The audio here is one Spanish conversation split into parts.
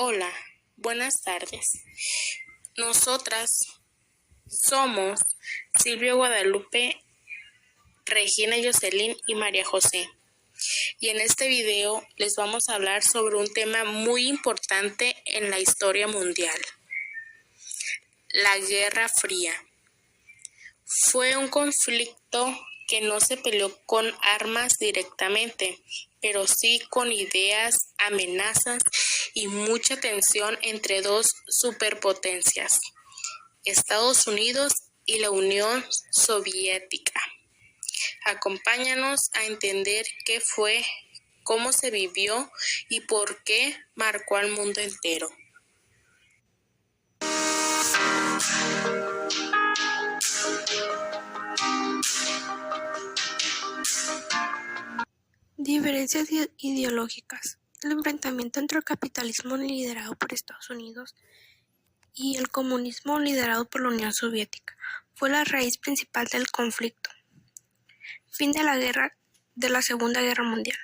Hola, buenas tardes. Nosotras somos Silvia Guadalupe, Regina Jocelyn y María José. Y en este video les vamos a hablar sobre un tema muy importante en la historia mundial: la Guerra Fría. Fue un conflicto que no se peleó con armas directamente, pero sí con ideas, amenazas y mucha tensión entre dos superpotencias, Estados Unidos y la Unión Soviética. Acompáñanos a entender qué fue, cómo se vivió y por qué marcó al mundo entero. Diferencias ideológicas. El enfrentamiento entre el capitalismo liderado por Estados Unidos y el comunismo liderado por la Unión Soviética fue la raíz principal del conflicto. Fin de la Segunda Guerra Mundial.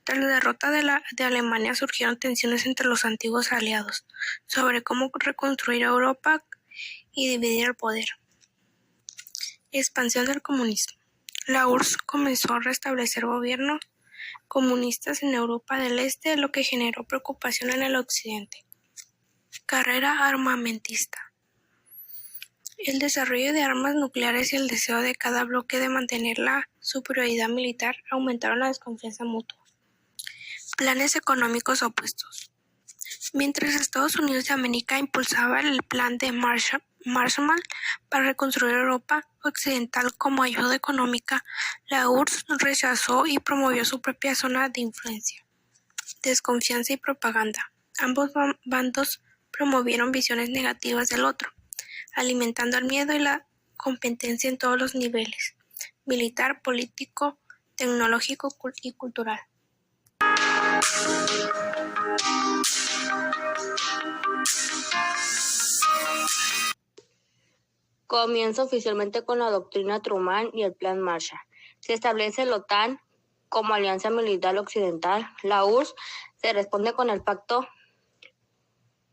Tras la derrota de Alemania surgieron tensiones entre los antiguos aliados sobre cómo reconstruir Europa y dividir el poder. Expansión del comunismo. La URSS comenzó a restablecer gobiernos comunistas en Europa del Este, lo que generó preocupación en el Occidente. Carrera armamentista. El desarrollo de armas nucleares y el deseo de cada bloque de mantener la superioridad militar aumentaron la desconfianza mutua. Planes económicos opuestos. Mientras Estados Unidos de América impulsaba el plan de Marshall para reconstruir Europa Occidental como ayuda económica, la URSS rechazó y promovió su propia zona de influencia. Desconfianza y propaganda. Ambos bandos promovieron visiones negativas del otro, alimentando el miedo y la competencia en todos los niveles: militar, político, tecnológico y cultural. Comienza oficialmente con la doctrina Truman y el Plan Marshall. Se establece la OTAN como alianza militar occidental. La URSS se responde con el Pacto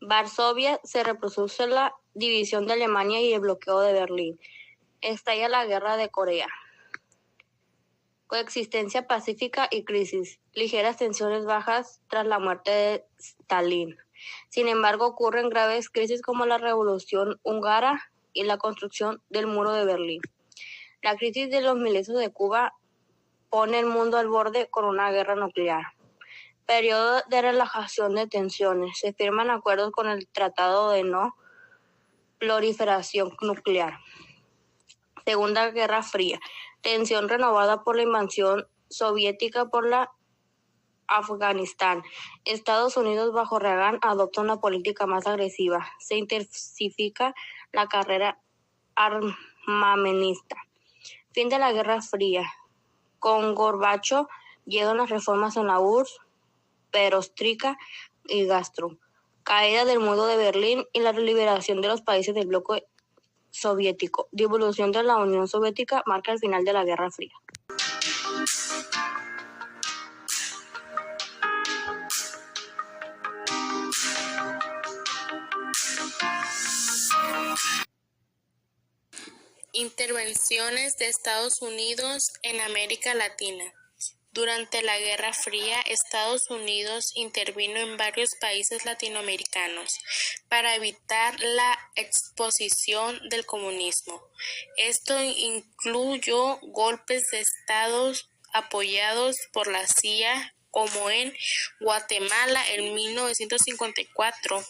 Varsovia. Se reproduce la división de Alemania y el bloqueo de Berlín. Estalla la Guerra de Corea. Coexistencia pacífica y crisis. Ligeras tensiones bajas tras la muerte de Stalin. Sin embargo, ocurren graves crisis como la Revolución Húngara y la construcción del Muro de Berlín. La crisis de los milicios de Cuba pone el mundo al borde con una guerra nuclear. Periodo de relajación de tensiones. Se firman acuerdos con el Tratado de No Proliferación Nuclear. Segunda Guerra Fría. Tensión renovada por la invasión soviética por la Afganistán. Estados Unidos bajo Reagan adopta una política más agresiva. Se intensifica la carrera armamentista. Fin de la Guerra Fría. Con Gorbachov llegan las reformas en la URSS, perestroika y gastro. Caída del muro de Berlín y la liberación de los países del bloque soviético. Disolución de la Unión Soviética marca el final de la Guerra Fría. Intervenciones de Estados Unidos en América Latina. Durante la Guerra Fría, Estados Unidos intervino en varios países latinoamericanos para evitar la exposición del comunismo. Esto incluyó golpes de Estado apoyados por la CIA, como en Guatemala en 1954,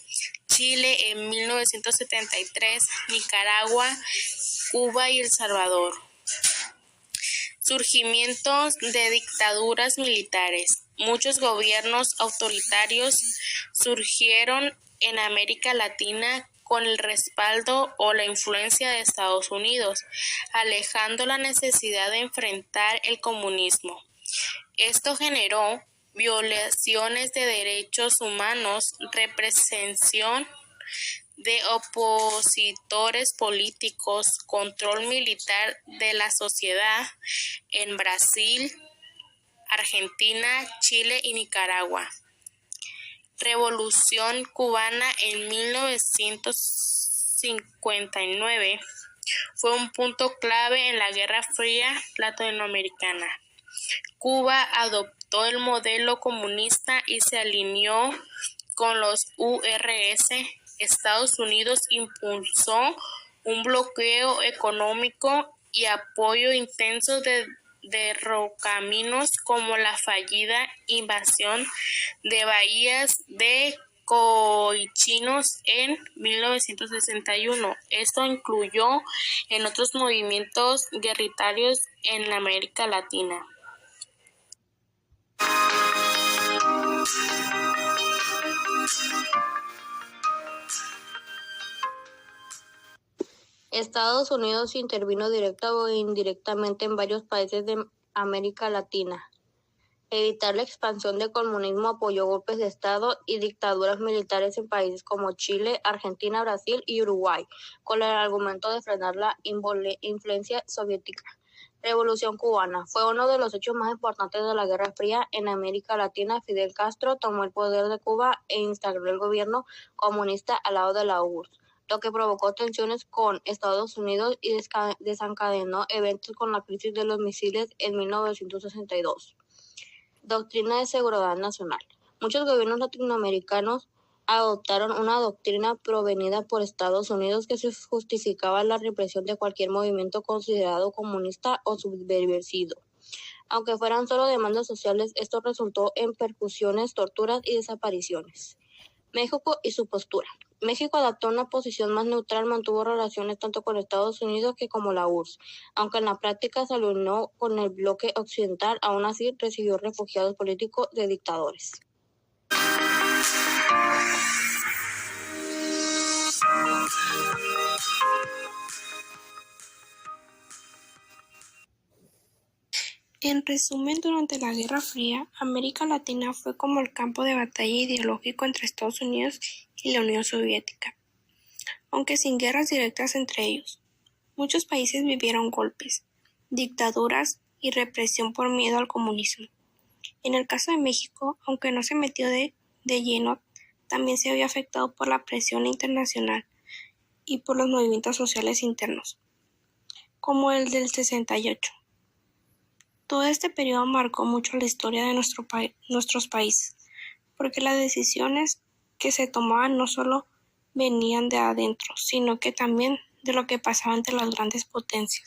Chile en 1973, Nicaragua, Cuba y El Salvador. Surgimientos de dictaduras militares. Muchos gobiernos autoritarios surgieron en América Latina con el respaldo o la influencia de Estados Unidos, alejando la necesidad de enfrentar el comunismo. Esto generó violaciones de derechos humanos, represión de opositores políticos, control militar de la sociedad en Brasil, Argentina, Chile y Nicaragua. Revolución cubana en 1959 fue un punto clave en la Guerra Fría latinoamericana. Cuba adoptó el modelo comunista y se alineó con los URSS. Estados Unidos impulsó un bloqueo económico y apoyo intenso de derrocaminos como la fallida invasión de Bahías de Cochinos en 1961. Esto incluyó en otros movimientos guerrilleros en América Latina. Estados Unidos intervino directa o indirectamente en varios países de América Latina. Evitar la expansión del comunismo, apoyó golpes de Estado y dictaduras militares en países como Chile, Argentina, Brasil y Uruguay, con el argumento de frenar la influencia soviética. Revolución cubana. Fue uno de los hechos más importantes de la Guerra Fría en América Latina. Fidel Castro tomó el poder de Cuba e instaló el gobierno comunista al lado de la URSS, lo que provocó tensiones con Estados Unidos y desencadenó eventos con la crisis de los misiles en 1962. Doctrina de seguridad nacional. Muchos gobiernos latinoamericanos adoptaron una doctrina provenida por Estados Unidos que se justificaba la represión de cualquier movimiento considerado comunista o subversivo. Aunque fueran solo demandas sociales, esto resultó en persecuciones, torturas y desapariciones. México y su postura. México adoptó una posición más neutral, mantuvo relaciones tanto con Estados Unidos que como la URSS, aunque en la práctica se alineó con el bloque occidental, aún así recibió refugiados políticos de dictadores. En resumen, durante la Guerra Fría, América Latina fue como el campo de batalla ideológico entre Estados Unidos y la Unión Soviética, aunque sin guerras directas entre ellos. Muchos países vivieron golpes, dictaduras y represión por miedo al comunismo. En el caso de México, aunque no se metió de lleno, también se vio afectado por la presión internacional y por los movimientos sociales internos, como el del 68. Todo este periodo marcó mucho la historia de nuestros países, porque las decisiones que se tomaban no solo venían de adentro, sino que también de lo que pasaba entre las grandes potencias.